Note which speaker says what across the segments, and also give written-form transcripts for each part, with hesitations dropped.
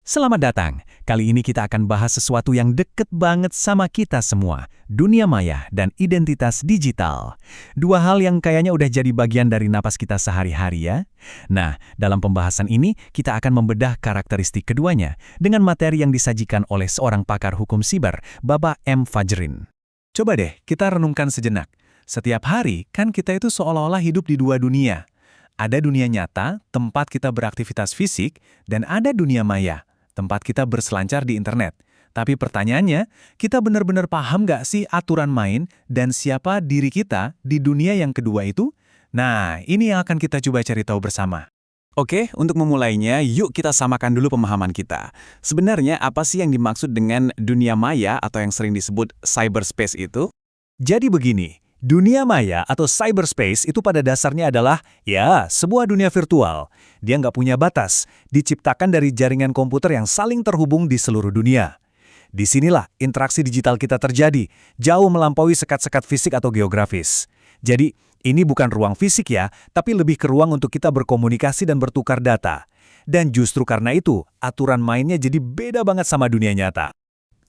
Speaker 1: Selamat datang. Kali ini kita akan bahas sesuatu yang deket banget sama kita semua, dunia maya dan identitas digital. Dua hal yang kayaknya udah jadi bagian dari napas kita sehari-hari ya. Nah, dalam pembahasan ini kita akan membedah karakteristik keduanya dengan materi yang disajikan oleh seorang pakar hukum siber, Bapak M. Fajrin. Coba deh kita renungkan sejenak. Setiap hari kan kita itu seolah-olah hidup di dua dunia. Ada dunia nyata, tempat kita beraktivitas fisik, dan ada dunia maya, tempat kita berselancar di internet. Tapi pertanyaannya, kita benar-benar paham nggak sih aturan main dan siapa diri kita di dunia yang kedua itu? Nah, ini yang akan kita coba cari tahu bersama.
Speaker 2: Oke, untuk memulainya, yuk kita samakan dulu pemahaman kita. Sebenarnya apa sih yang dimaksud dengan dunia maya atau yang sering disebut cyberspace itu?
Speaker 1: Jadi begini, dunia maya atau cyberspace itu pada dasarnya adalah, ya, sebuah dunia virtual. Dia nggak punya batas, diciptakan dari jaringan komputer yang saling terhubung di seluruh dunia. Disinilah interaksi digital kita terjadi, jauh melampaui sekat-sekat fisik atau geografis. Jadi, ini bukan ruang fisik ya, tapi lebih ke ruang untuk kita berkomunikasi dan bertukar data. Dan justru karena itu, aturan mainnya jadi beda banget sama dunia nyata.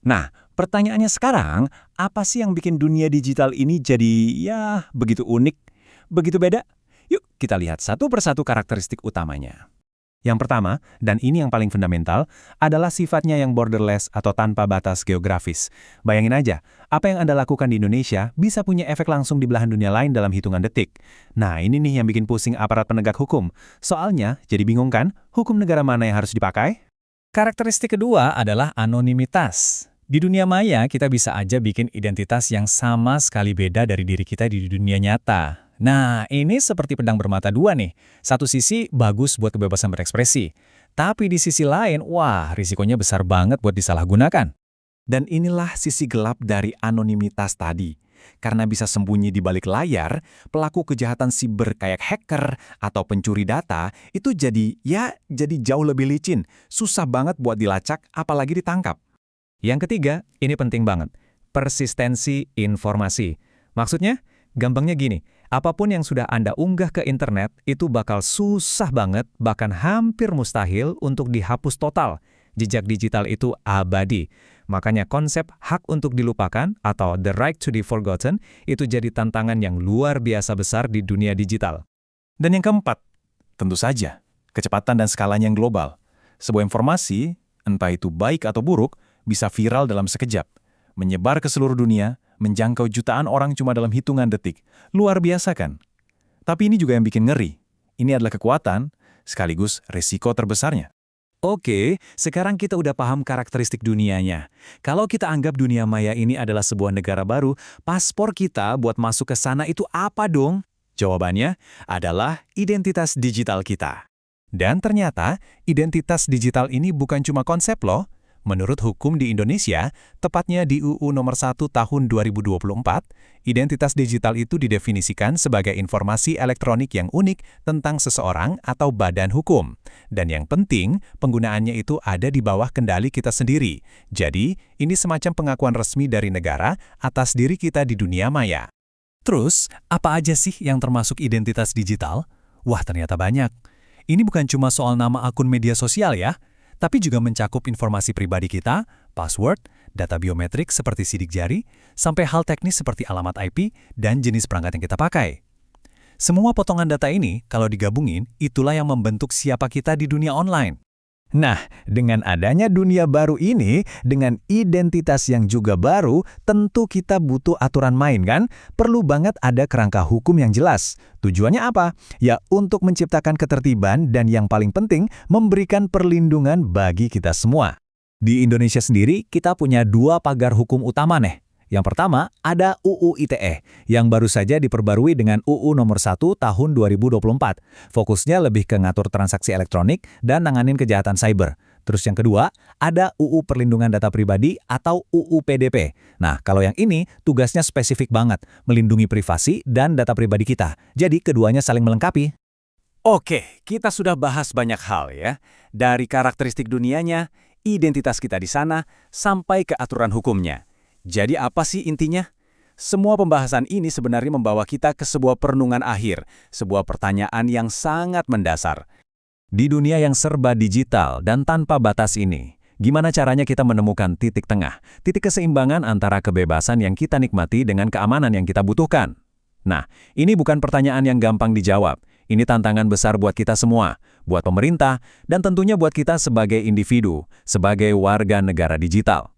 Speaker 2: Nah, pertanyaannya sekarang, apa sih yang bikin dunia digital ini jadi, ya, begitu unik, begitu beda? Yuk, kita lihat satu persatu karakteristik utamanya.
Speaker 1: Yang pertama, dan ini yang paling fundamental, adalah sifatnya yang borderless atau tanpa batas geografis. Bayangin aja, apa yang Anda lakukan di Indonesia bisa punya efek langsung di belahan dunia lain dalam hitungan detik. Nah, ini nih yang bikin pusing aparat penegak hukum. Soalnya, jadi bingung kan, hukum negara mana yang harus dipakai? Karakteristik kedua adalah anonimitas. Di dunia maya, kita bisa aja bikin identitas yang sama sekali beda dari diri kita di dunia nyata. Nah, ini seperti pedang bermata dua nih. Satu sisi bagus buat kebebasan berekspresi. Tapi di sisi lain, wah, risikonya besar banget buat disalahgunakan.
Speaker 2: Dan inilah sisi gelap dari anonimitas tadi. Karena bisa sembunyi di balik layar, pelaku kejahatan siber kayak hacker atau pencuri data itu jadi jauh lebih licin. Susah banget buat dilacak, apalagi ditangkap.
Speaker 1: Yang ketiga, ini penting banget. Persistensi informasi. Maksudnya, gampangnya gini, apapun yang sudah Anda unggah ke internet, itu bakal susah banget, bahkan hampir mustahil untuk dihapus total. Jejak digital itu abadi. Makanya konsep hak untuk dilupakan atau the right to be forgotten itu jadi tantangan yang luar biasa besar di dunia digital.
Speaker 2: Dan yang keempat, tentu saja, kecepatan dan skalanya yang global. Sebuah informasi, entah itu baik atau buruk, bisa viral dalam sekejap, menyebar ke seluruh dunia, menjangkau jutaan orang cuma dalam hitungan detik. Luar biasa kan? Tapi ini juga yang bikin ngeri. Ini adalah kekuatan, sekaligus risiko terbesarnya.
Speaker 1: Oke, sekarang kita udah paham karakteristik dunianya. Kalau kita anggap dunia maya ini adalah sebuah negara baru, paspor kita buat masuk ke sana itu apa dong? Jawabannya adalah identitas digital kita. Dan ternyata, identitas digital ini bukan cuma konsep loh. Menurut hukum di Indonesia, tepatnya di UU Nomor 1 Tahun 2024, identitas digital itu didefinisikan sebagai informasi elektronik yang unik tentang seseorang atau badan hukum. Dan yang penting, penggunaannya itu ada di bawah kendali kita sendiri. Jadi, ini semacam pengakuan resmi dari negara atas diri kita di dunia maya. Terus, apa aja sih yang termasuk identitas digital? Wah, ternyata banyak. Ini bukan cuma soal nama akun media sosial ya, tapi juga mencakup informasi pribadi kita, password, data biometrik seperti sidik jari, sampai hal teknis seperti alamat IP dan jenis perangkat yang kita pakai. Semua potongan data ini, kalau digabungin, itulah yang membentuk siapa kita di dunia online. Nah, dengan adanya dunia baru ini, dengan identitas yang juga baru, tentu kita butuh aturan main kan? Perlu banget ada kerangka hukum yang jelas. Tujuannya apa? Ya, untuk menciptakan ketertiban dan yang paling penting, memberikan perlindungan bagi kita semua. Di Indonesia sendiri, kita punya dua pagar hukum utama nih. Yang pertama, ada UU ITE, yang baru saja diperbarui dengan UU Nomor 1 Tahun 2024. Fokusnya lebih ke ngatur transaksi elektronik dan nanganin kejahatan cyber. Terus yang kedua, ada UU Perlindungan Data Pribadi atau UU PDP. Nah, kalau yang ini, tugasnya spesifik banget, melindungi privasi dan data pribadi kita. Jadi, keduanya saling melengkapi.
Speaker 2: Oke, kita sudah bahas banyak hal ya. Dari karakteristik dunianya, identitas kita di sana, sampai ke aturan hukumnya. Jadi apa sih intinya? Semua pembahasan ini sebenarnya membawa kita ke sebuah perenungan akhir, sebuah pertanyaan yang sangat mendasar.
Speaker 1: Di dunia yang serba digital dan tanpa batas ini, gimana caranya kita menemukan titik tengah, titik keseimbangan antara kebebasan yang kita nikmati dengan keamanan yang kita butuhkan? Nah, ini bukan pertanyaan yang gampang dijawab. Ini tantangan besar buat kita semua, buat pemerintah, dan tentunya buat kita sebagai individu, sebagai warga negara digital.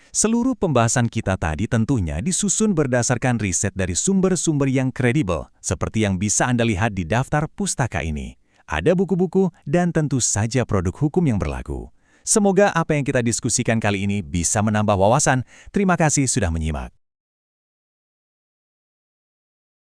Speaker 1: Seluruh pembahasan kita tadi tentunya disusun berdasarkan riset dari sumber-sumber yang kredibel, seperti yang bisa Anda lihat di daftar pustaka ini. Ada buku-buku dan tentu saja produk hukum yang berlaku. Semoga apa yang kita diskusikan kali ini bisa menambah wawasan. Terima kasih sudah menyimak.